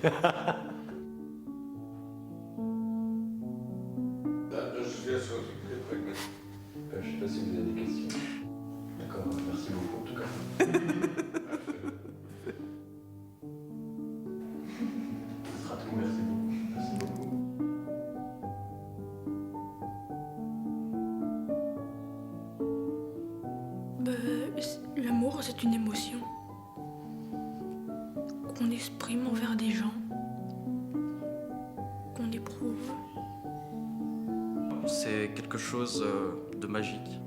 Je sais pas si vous avez des questions. D'accord, merci beaucoup en tout cas. Ce sera tout, merci beaucoup. Merci beaucoup. L'amour, c'est une émotion qu'on exprime envers des gens, qu'on éprouve. C'est quelque chose de magique.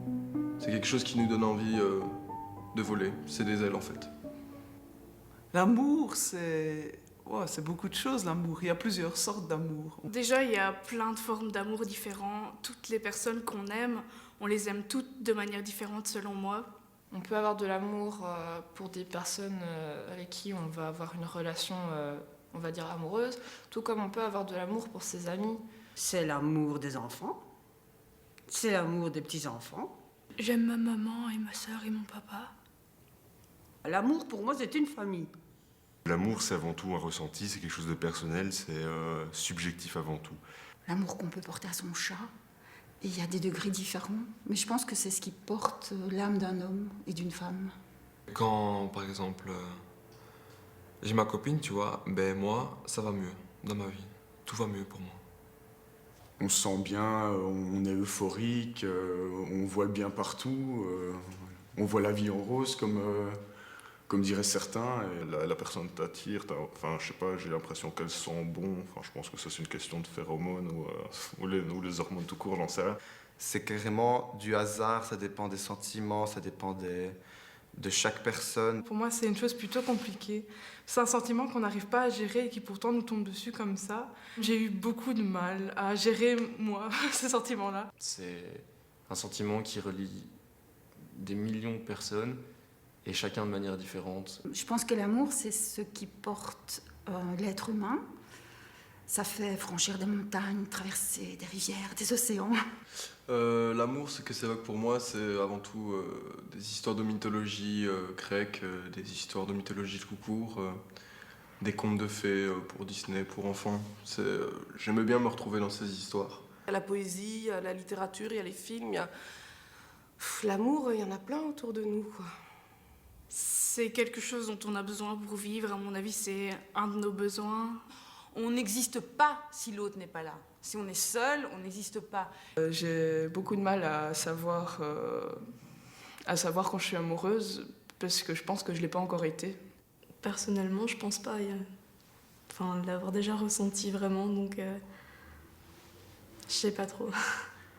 C'est quelque chose qui nous donne envie de voler. C'est des ailes en fait. L'amour, c'est beaucoup de choses, l'amour. Il y a plusieurs sortes d'amour. Déjà, il y a plein de formes d'amour différents. Toutes les personnes qu'on aime, on les aime toutes de manière différente selon moi. On peut avoir de l'amour pour des personnes avec qui on va avoir une relation, on va dire, amoureuse, tout comme on peut avoir de l'amour pour ses amis. C'est l'amour des enfants, c'est l'amour des petits-enfants. J'aime ma maman et ma sœur et mon papa. L'amour, pour moi, c'est une famille. L'amour, c'est avant tout un ressenti, c'est quelque chose de personnel, c'est subjectif avant tout. L'amour qu'on peut porter à son chat, et il y a des degrés différents, mais je pense que c'est ce qui porte l'âme d'un homme et d'une femme. Quand, par exemple, j'ai ma copine, tu vois, ben moi, ça va mieux dans ma vie. Tout va mieux pour moi. On se sent bien, on est euphorique, on voit le bien partout, on voit la vie en rose comme diraient certains. La personne t'attire, enfin je sais pas, j'ai l'impression qu'elle sent bon, enfin je pense que ça c'est une question de phéromones ou les hormones tout court, j'en sais rien. C'est carrément du hasard, ça dépend des sentiments, ça dépend de chaque personne. Pour moi, c'est une chose plutôt compliquée. C'est un sentiment qu'on n'arrive pas à gérer et qui pourtant nous tombe dessus comme ça. J'ai eu beaucoup de mal à gérer, moi, ce sentiment-là. C'est un sentiment qui relie des millions de personnes et chacun de manière différente. Je pense que l'amour, c'est ce qui porte l'être humain. Ça fait franchir des montagnes, traverser des rivières, des océans. L'amour, ce que ça évoque pour moi, c'est avant tout des histoires de mythologie grecque, des histoires de mythologie tout court, des contes de fées pour Disney, pour enfants. J'aimais bien me retrouver dans ces histoires. Il y a la poésie, il y a la littérature, il y a les films, il y a... L'amour, il y en a plein autour de nous, quoi. C'est quelque chose dont on a besoin pour vivre. À mon avis, c'est un de nos besoins. On n'existe pas si l'autre n'est pas là. Si on est seul, on n'existe pas. J'ai beaucoup de mal à savoir quand je suis amoureuse, parce que je pense que je ne l'ai pas encore été. Personnellement, je pense pas l'avoir déjà ressenti vraiment, donc je sais pas trop.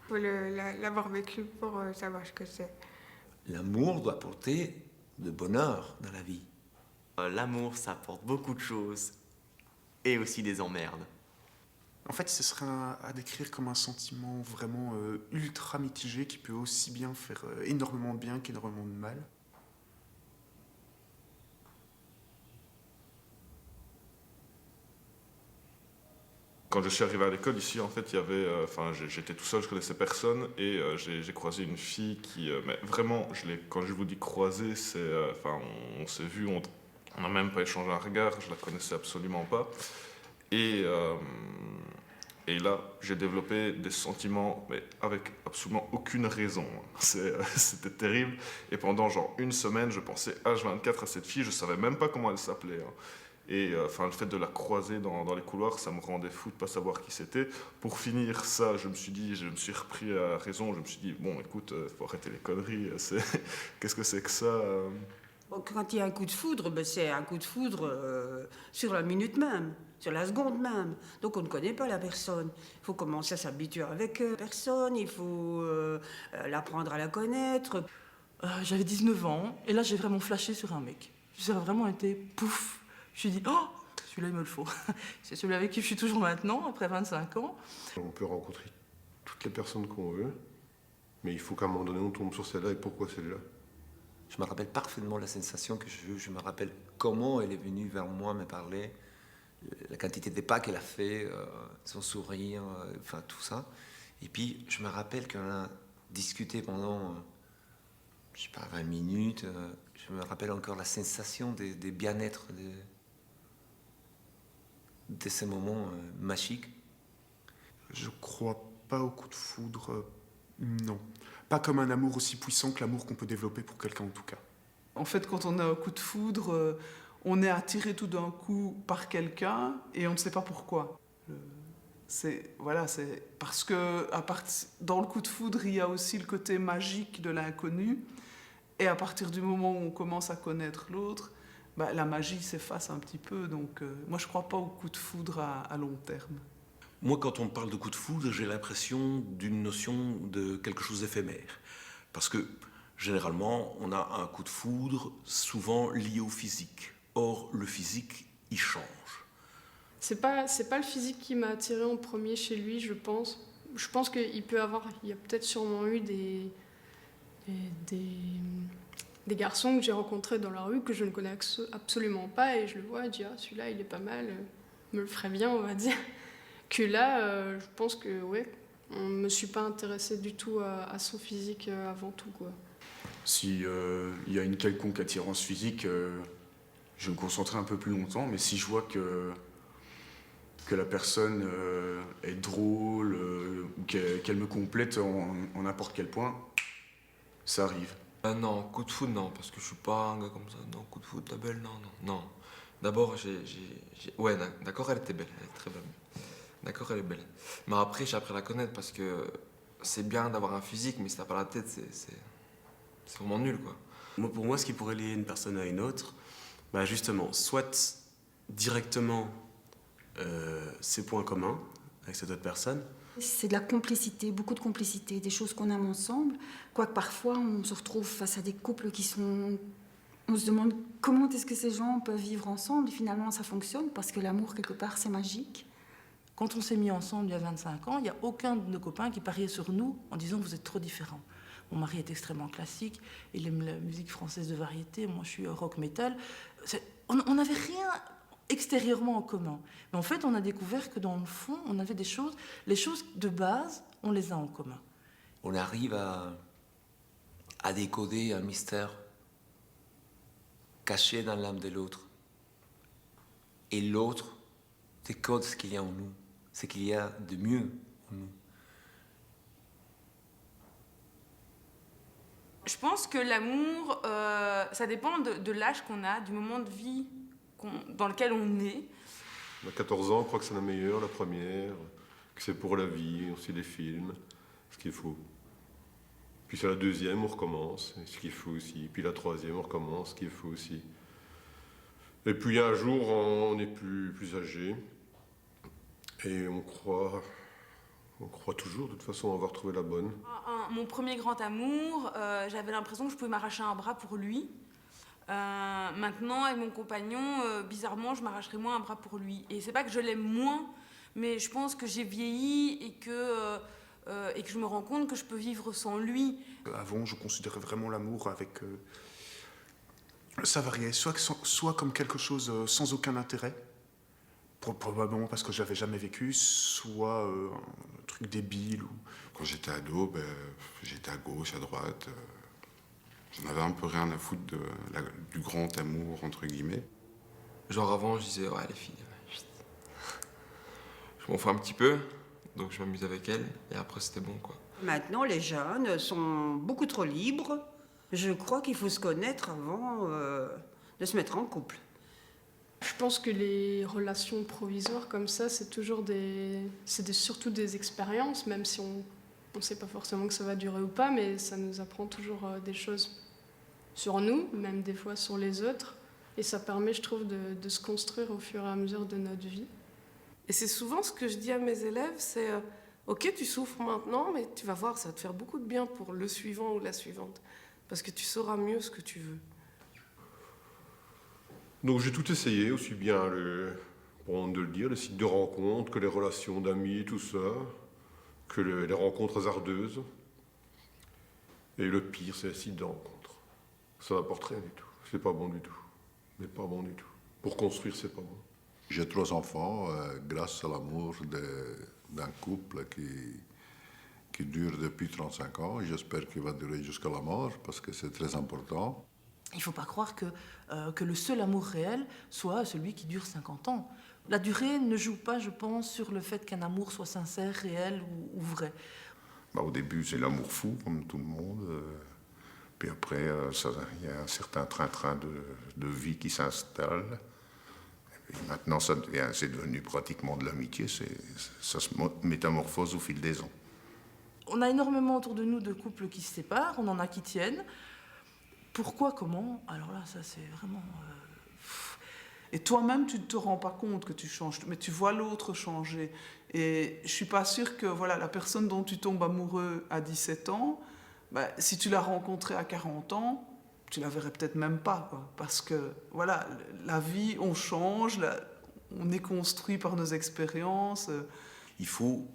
Faut l'avoir vécu pour savoir ce que c'est. L'amour doit apporter de bonheur dans la vie. L'amour, ça apporte beaucoup de choses. Et aussi des emmerdes. En fait, ce serait à décrire comme un sentiment vraiment ultra mitigé qui peut aussi bien faire énormément de bien qu'énormément de mal. Quand je suis arrivé à l'école ici, en fait, il y avait, j'étais tout seul, je connaissais personne, et j'ai croisé une fille qui, mais vraiment, quand je vous dis croiser, c'est, on s'est vu, on n'a même pas échangé un regard, je la connaissais absolument pas, et là, j'ai développé des sentiments, mais avec absolument aucune raison. C'était terrible, et pendant genre une semaine, je pensais H24 à cette fille, je savais même pas comment elle s'appelait. Et le fait de la croiser dans les couloirs, ça me rendait fou de pas savoir qui c'était. Pour finir ça, je me suis repris à raison. Je me suis dit, bon, écoute, faut arrêter les conneries. Qu'est-ce que c'est que ça Quand il y a un coup de foudre, c'est un coup de foudre sur la minute même, sur la seconde même. Donc on ne connaît pas la personne. Il faut commencer à s'habituer avec la personne, il faut l'apprendre à la connaître. J'avais 19 ans, et là j'ai vraiment flashé sur un mec. J'ai vraiment été pouf. Je me suis dit, oh, celui-là, il me le faut. C'est celui avec qui je suis toujours maintenant, après 25 ans. On peut rencontrer toutes les personnes qu'on veut, mais il faut qu'à un moment donné, on tombe sur celle-là et pourquoi celle-là. Je me rappelle parfaitement la sensation que j'ai eue. Je me rappelle comment elle est venue vers moi me parler, la quantité de pas qu'elle a fait, son sourire, tout ça. Et puis, je me rappelle qu'on a discuté pendant, je sais pas, 20 minutes. Je me rappelle encore la sensation des bien-être de ces moments magiques? Je crois pas au coup de foudre, non. Pas comme un amour aussi puissant que l'amour qu'on peut développer pour quelqu'un en tout cas. En fait, quand on a un coup de foudre, on est attiré tout d'un coup par quelqu'un et on ne sait pas pourquoi. C'est parce que dans le coup de foudre, il y a aussi le côté magique de l'inconnu. Et à partir du moment où on commence à connaître l'autre, la magie s'efface un petit peu. Donc, moi, je ne crois pas au coup de foudre à long terme. Moi, quand on parle de coup de foudre, j'ai l'impression d'une notion de quelque chose d'éphémère. Parce que, généralement, on a un coup de foudre souvent lié au physique. Or, le physique, il change. C'est pas le physique qui m'a attirée en premier chez lui, je pense. Je pense qu'il y a peut-être sûrement eu des garçons que j'ai rencontrés dans la rue que je ne connais absolument pas et je le vois et je dis « Ah, celui-là, il est pas mal, me le ferait bien, on va dire ». Que là, je pense que, ouais, on ne me suis pas intéressée du tout à son physique avant tout, quoi. Si il y a une quelconque attirance physique, je vais me concentrer un peu plus longtemps, mais si je vois que la personne est drôle ou qu'elle me complète en n'importe quel point, ça arrive. Non, coup de foudre, non, parce que je suis pas un gars comme ça. Non, coup de foudre, ta belle, non. D'abord, ouais, d'accord, elle était belle, elle est très belle. D'accord, elle est belle. Mais après, j'ai appris à la connaître parce que c'est bien d'avoir un physique, mais si t'as pas la tête, c'est vraiment nul, quoi. Pour moi, ce qui pourrait lier une personne à une autre, justement, soit directement ses points communs avec cette autre personne. C'est de la complicité, beaucoup de complicité, des choses qu'on aime ensemble. Quoique parfois, on se retrouve face à des couples qui sont... On se demande comment est-ce que ces gens peuvent vivre ensemble. Et finalement, ça fonctionne parce que l'amour, quelque part, c'est magique. Quand on s'est mis ensemble il y a 25 ans, il n'y a aucun de nos copains qui pariait sur nous en disant « vous êtes trop différents ». Mon mari est extrêmement classique, il aime la musique française de variété, moi je suis rock metal. On n'avait rien extérieurement en commun. Mais en fait, on a découvert que dans le fond, on avait les choses de base, on les a en commun. On arrive à décoder un mystère caché dans l'âme de l'autre. Et l'autre décode ce qu'il y a en nous, ce qu'il y a de mieux en nous. Je pense que l'amour, ça dépend de l'âge qu'on a, du moment de vie dans lequel on est. À 14 ans, on croit que c'est la meilleure, la première, que c'est pour la vie, aussi les films, ce qu'il faut. Puis c'est la deuxième, on recommence, ce qu'il faut aussi. Puis la troisième, on recommence, ce qu'il faut aussi. Et puis un jour, on est plus âgé, et on croit toujours, de toute façon, avoir trouvé la bonne. Mon premier grand amour, j'avais l'impression que je pouvais m'arracher un bras pour lui. Maintenant, avec mon compagnon, bizarrement, je m'arracherais moins un bras pour lui. Et c'est pas que je l'aime moins, mais je pense que j'ai vieilli et que je me rends compte que je peux vivre sans lui. Avant, je considérais vraiment l'amour avec... ça variait, soit comme quelque chose sans aucun intérêt, probablement parce que je l'avais jamais vécu, soit un truc débile. Quand j'étais ado, j'étais à gauche, à droite. J'en avais un peu rien à foutre du grand amour, entre guillemets. Genre avant, je disais, ouais, les filles, je m'en fous un petit peu, donc je m'amuse avec elles, et après c'était bon, quoi. Maintenant, les jeunes sont beaucoup trop libres. Je crois qu'il faut se connaître avant de se mettre en couple. Je pense que les relations provisoires comme ça, c'est surtout des expériences, même si on ne sait pas forcément que ça va durer ou pas, mais ça nous apprend toujours des choses sur nous, même des fois sur les autres. Et ça permet, je trouve, de se construire au fur et à mesure de notre vie. Et c'est souvent ce que je dis à mes élèves, c'est ok, tu souffres maintenant, mais tu vas voir, ça va te faire beaucoup de bien pour le suivant ou la suivante. Parce que tu sauras mieux ce que tu veux. Donc j'ai tout essayé, aussi bien pour honte de le dire, les sites de rencontres, que les relations d'amis, tout ça, que les rencontres hasardeuses. Et le pire, c'est les sites de rencontres. Ça n'apporte rien du tout. C'est pas bon du tout. Mais pas bon du tout. Pour construire, c'est pas bon. J'ai 3 enfants grâce à l'amour d'un couple qui dure depuis 35 ans. J'espère qu'il va durer jusqu'à la mort parce que c'est très important. Il ne faut pas croire que le seul amour réel soit celui qui dure 50 ans. La durée ne joue pas, je pense, sur le fait qu'un amour soit sincère, réel ou vrai. Au début, c'est l'amour fou, comme tout le monde. Puis après, il y a un certain train-train de vie qui s'installe. Et maintenant, c'est devenu pratiquement de l'amitié. Ça se métamorphose au fil des ans. On a énormément autour de nous de couples qui se séparent, on en a qui tiennent. Pourquoi, comment? Alors là, ça c'est vraiment... Et toi-même, tu ne te rends pas compte que tu changes, mais tu vois l'autre changer. Et je ne suis pas sûre que la personne dont tu tombes amoureux à 17 ans, si tu l'as rencontrée à 40 ans, tu la verrais peut-être même pas. Parce que, la vie, on change, on est construit par nos expériences. Il faut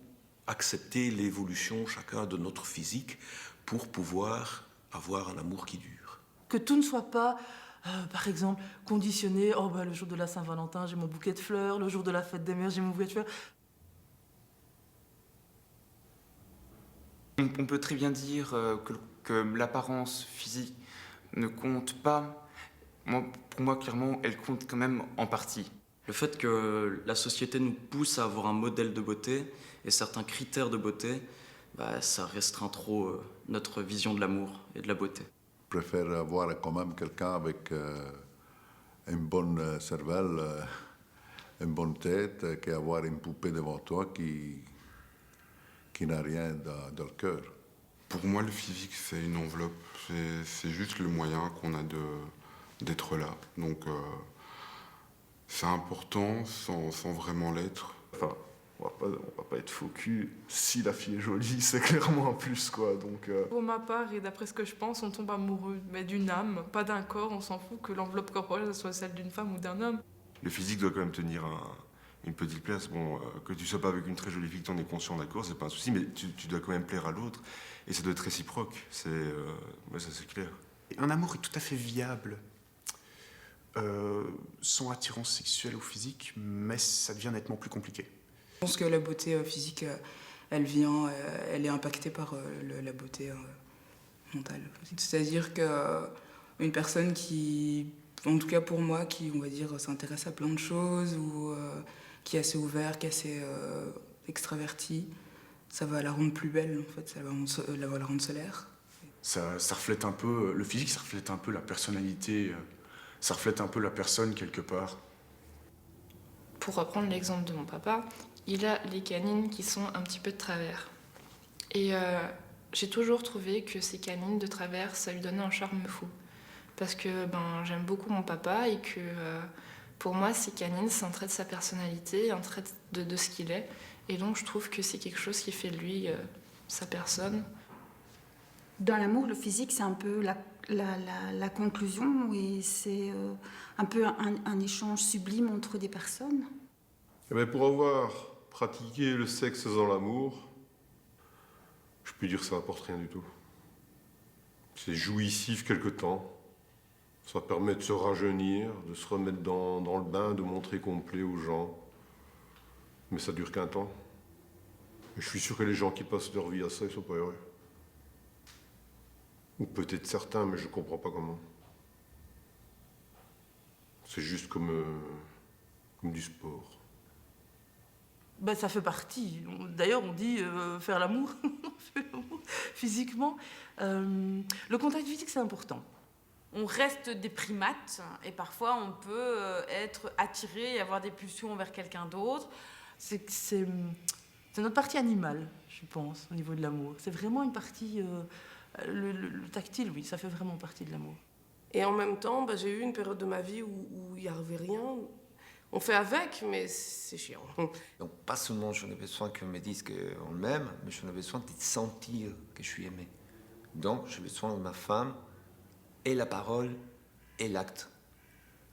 accepter l'évolution chacun de notre physique pour pouvoir avoir un amour qui dure. Que tout ne soit pas... par exemple, conditionné, le jour de la Saint-Valentin, j'ai mon bouquet de fleurs, le jour de la fête des mères, j'ai mon bouquet de fleurs. On peut très bien dire que l'apparence physique ne compte pas. Pour moi, clairement, elle compte quand même en partie. Le fait que la société nous pousse à avoir un modèle de beauté et certains critères de beauté, ça restreint trop notre vision de l'amour et de la beauté. Je préfère avoir quand même quelqu'un avec une bonne cervelle, une bonne tête, qu'avoir une poupée devant toi qui n'a rien dans le cœur. Pour moi, le physique, c'est une enveloppe. C'est juste le moyen qu'on a d'être là. Donc, c'est important sans vraiment l'être. Enfin, on va pas être faux cul. Si la fille est jolie, c'est clairement un plus, quoi. Donc, Pour ma part, et d'après ce que je pense, on tombe amoureux, mais d'une âme, pas d'un corps. On s'en fout que l'enveloppe corporelle soit celle d'une femme ou d'un homme. Le physique doit quand même tenir une petite place. Bon, que tu sois pas avec une très jolie fille, que tu en es conscient, d'accord, c'est pas un souci, mais tu dois quand même plaire à l'autre. Et ça doit être réciproque. Ça, c'est clair. Un amour est tout à fait viable. Sans attirance sexuelle ou physique, mais ça devient nettement plus compliqué. Je pense que la beauté physique, elle est impactée par la beauté mentale. C'est-à-dire qu'une personne qui, en tout cas pour moi, qui, on va dire, s'intéresse à plein de choses ou qui est assez ouvert, qui est assez extraverti, ça va la rendre plus belle, en fait, ça va la rendre solaire. Ça reflète un peu, le physique, ça reflète un peu la personnalité, ça reflète un peu la personne quelque part. Pour reprendre l'exemple de mon papa, il a les canines qui sont un petit peu de travers. Et j'ai toujours trouvé que ces canines de travers, ça lui donnait un charme fou. Parce que j'aime beaucoup mon papa et que pour moi, ces canines, c'est un trait de sa personnalité, un trait de ce qu'il est. Et donc, je trouve que c'est quelque chose qui fait de lui sa personne. Dans l'amour, le physique, c'est un peu la conclusion et c'est un peu un échange sublime entre des personnes. Eh bien, pour avoir pratiqué le sexe dans l'amour, je peux dire que ça n'apporte rien du tout. C'est jouissif quelque temps. Ça permet de se rajeunir, de se remettre dans le bain, de montrer qu'on plaît aux gens. Mais ça dure qu'un temps. Et je suis sûr que les gens qui passent leur vie à ça, ils sont pas heureux. Ou peut-être certains, mais je comprends pas comment. C'est juste comme du sport. Ça fait partie. D'ailleurs, on dit faire l'amour physiquement. Le contact physique, c'est important. On reste des primates et parfois on peut être attiré et avoir des pulsions vers quelqu'un d'autre. C'est notre partie animale, je pense, au niveau de l'amour. C'est vraiment une partie... le tactile, oui, ça fait vraiment partie de l'amour. Et en même temps, j'ai eu une période de ma vie où il n'y avait rien. On fait avec, mais c'est chiant. Donc, pas seulement j'en ai besoin qu'on me dise qu'on m'aime, mais j'en ai besoin de sentir que je suis aimé. Donc, j'ai besoin de ma femme et la parole et l'acte,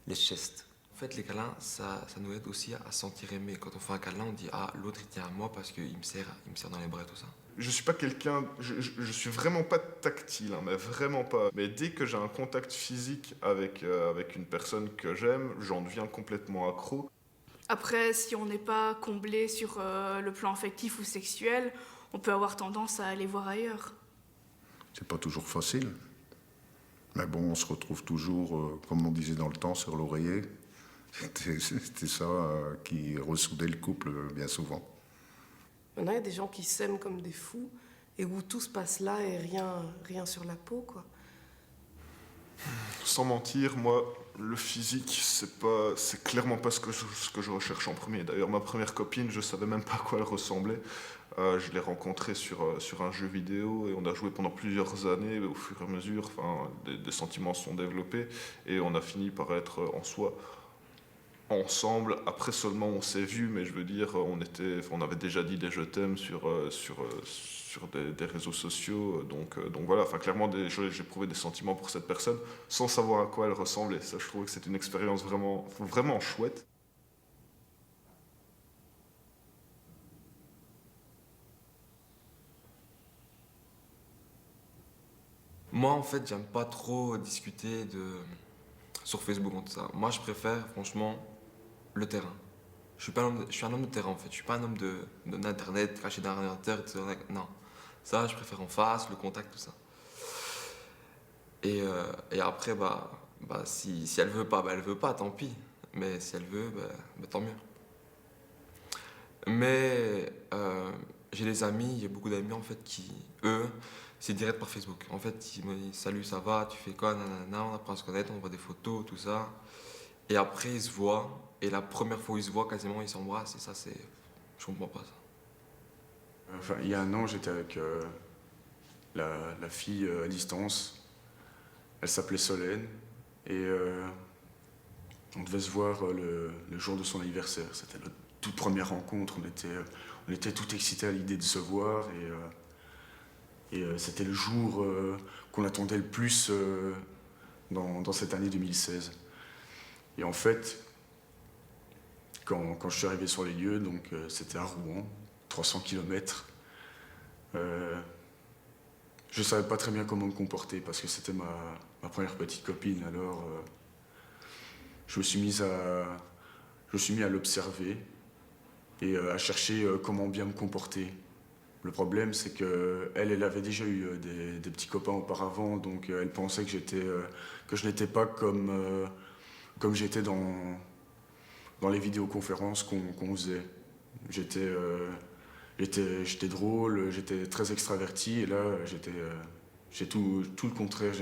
les gestes. En fait, les câlins, ça nous aide aussi à sentir aimé. Quand on fait un câlin, on dit « Ah, l'autre, il tient à moi parce qu'il me serre dans les bras et tout ça. » Je suis pas quelqu'un... Je suis vraiment pas tactile, mais vraiment pas. Mais dès que j'ai un contact physique avec une personne que j'aime, j'en deviens complètement accro. Après, si on n'est pas comblé sur le plan affectif ou sexuel, on peut avoir tendance à aller voir ailleurs. C'est pas toujours facile. Mais bon, on se retrouve toujours, comme on disait dans le temps, sur l'oreiller. C'était ça qui ressoudait le couple bien souvent. Maintenant, il y a des gens qui s'aiment comme des fous et où tout se passe là et rien sur la peau, quoi. Sans mentir, moi, le physique, c'est clairement pas ce que je recherche en premier. D'ailleurs, ma première copine, je savais même pas à quoi elle ressemblait. Je l'ai rencontrée sur un jeu vidéo et on a joué pendant plusieurs années. Au fur et à mesure, des sentiments se sont développés et on a fini par être en soi ensemble. Après seulement on s'est vus, mais je veux dire, on avait déjà dit des je t'aime sur des réseaux sociaux. Donc voilà, clairement, j'ai éprouvé des sentiments pour cette personne sans savoir à quoi elle ressemblait. Ça, je trouve que c'est une expérience vraiment chouette. Moi, en fait, j'aime pas trop discuter sur Facebook en tout ça. Moi, je préfère, franchement, le terrain. Je suis un homme de terrain, en fait. Je suis pas un homme d'Internet, caché derrière un ordinateur, etc. Non. Ça, je préfère en face, le contact, tout ça. Et après, si elle veut pas, elle veut pas, tant pis. Mais si elle veut, tant mieux. Mais j'ai des amis, j'ai beaucoup d'amis, en fait, qui, eux, c'est direct par Facebook. En fait, ils me disent salut, ça va, tu fais quoi, nanana, on apprend à se connaître, on voit des photos, tout ça. Et après, ils se voient, et la première fois où ils se voient, quasiment, ils s'embrassent, et ça, c'est. Je comprends pas ça. Il y a un an, j'étais avec la fille à distance. Elle s'appelait Solène, et on devait se voir le jour de son anniversaire. C'était notre toute première rencontre, on était tout excités à l'idée de se voir, et c'était le jour qu'on attendait le plus dans cette année 2016. Et en fait, quand je suis arrivé sur les lieux, donc c'était à Rouen, 300 km, je savais pas très bien comment me comporter parce que c'était ma première petite copine. Alors je me suis mis à l'observer et à chercher comment bien me comporter. Le problème, c'est qu'elle avait déjà eu des petits copains auparavant, donc elle pensait que je n'étais pas comme j'étais dans les vidéoconférences qu'on faisait. J'étais drôle, j'étais très extraverti, et là, j'ai tout le contraire.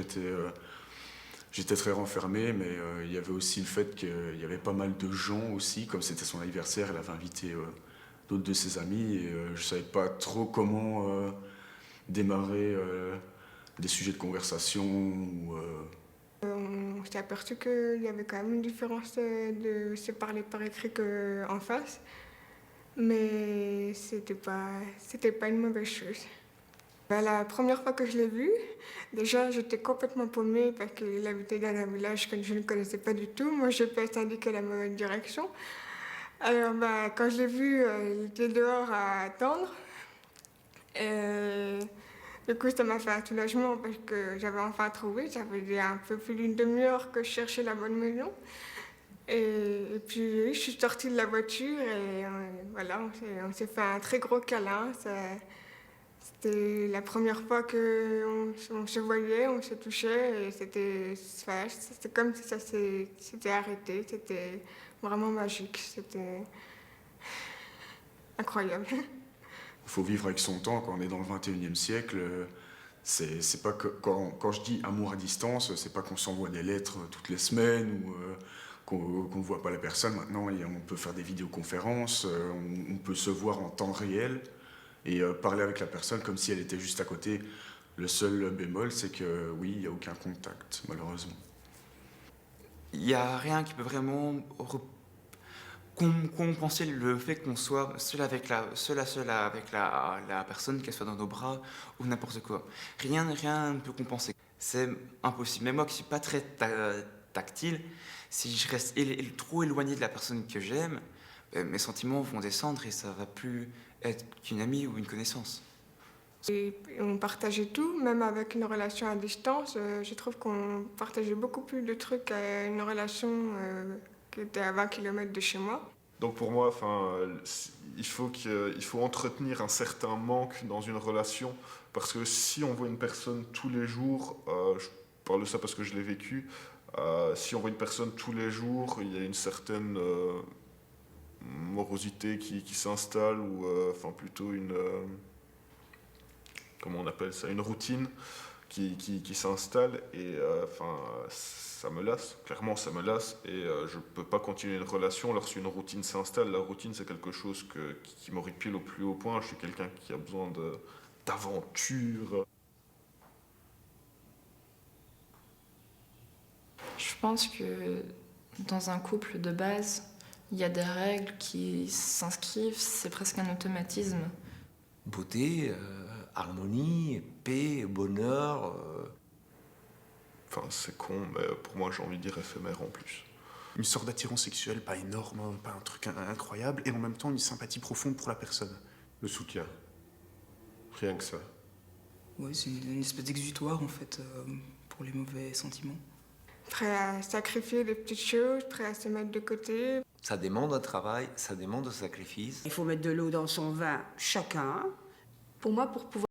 J'étais très renfermé, mais il y avait aussi le fait qu'il y avait pas mal de gens aussi, comme c'était son anniversaire, elle avait invité d'autres de ses amis, et je savais pas trop comment démarrer des sujets de conversation. On s'est aperçu qu'il y avait quand même une différence de se parler par écrit qu'en face, mais c'était pas une mauvaise chose. La première fois que je l'ai vu, déjà j'étais complètement paumée parce qu'il habitait dans un village que je ne connaissais pas du tout. Moi, je peux indiquer la mauvaise direction. Alors, quand je l'ai vu, il était dehors à attendre. Du coup, ça m'a fait un soulagement parce que j'avais enfin trouvé. Ça faisait un peu plus d'une demi-heure que je cherchais la bonne maison. Et puis, je suis sortie de la voiture et voilà, on s'est fait un très gros câlin. C'était la première fois qu'on se voyait, on se touchait, et c'était comme si ça s'était arrêté. C'était vraiment magique, c'était incroyable. Il faut vivre avec son temps quand on est dans le 21e siècle. C'est pas que, quand je dis amour à distance, c'est pas qu'on s'envoie des lettres toutes les semaines ou qu'on ne voit pas la personne. Maintenant, on peut faire des vidéoconférences, on peut se voir en temps réel et parler avec la personne comme si elle était juste à côté. Le seul bémol, c'est que oui, il n'y a aucun contact, malheureusement. Il n'y a rien qui peut vraiment compenser le fait qu'on soit seul avec la personne, qu'elle soit dans nos bras ou n'importe quoi. Rien ne peut compenser. C'est impossible. Même moi qui ne suis pas très tactile, si je reste trop éloigné de la personne que j'aime, mes sentiments vont descendre et ça ne va plus être qu'une amie ou une connaissance. Et on partageait tout, même avec une relation à distance. Je trouve qu'on partageait beaucoup plus de trucs à une relation qui était à 20 km de chez moi. Donc pour moi, il faut entretenir un certain manque dans une relation, parce que si on voit une personne tous les jours, je parle de ça parce que je l'ai vécu, Si on voit une personne tous les jours, il y a une certaine morosité qui s'installe, ou enfin plutôt une... comment on appelle ça, une routine qui s'installe, et enfin ça me lasse, clairement ça me lasse, et je peux pas continuer une relation lorsqu'une routine s'installe. La routine, c'est quelque chose qui m'horripile au plus haut point. Je suis quelqu'un qui a besoin d'aventure. Je pense que dans un couple de base, il y a des règles qui s'inscrivent, c'est presque un automatisme. Beauté, harmonie, paix, bonheur. Enfin, c'est con, mais pour moi, j'ai envie de dire éphémère en plus. Une sorte d'attirance sexuelle, pas énorme, hein, pas un truc incroyable, et en même temps une sympathie profonde pour la personne. Le soutien. Rien que ça. Ouais, c'est une espèce d'exutoire en fait pour les mauvais sentiments. Prêt à sacrifier des petites choses, prêt à se mettre de côté. Ça demande un travail, ça demande un sacrifice. Il faut mettre de l'eau dans son vin chacun. Pour moi, pour pouvoir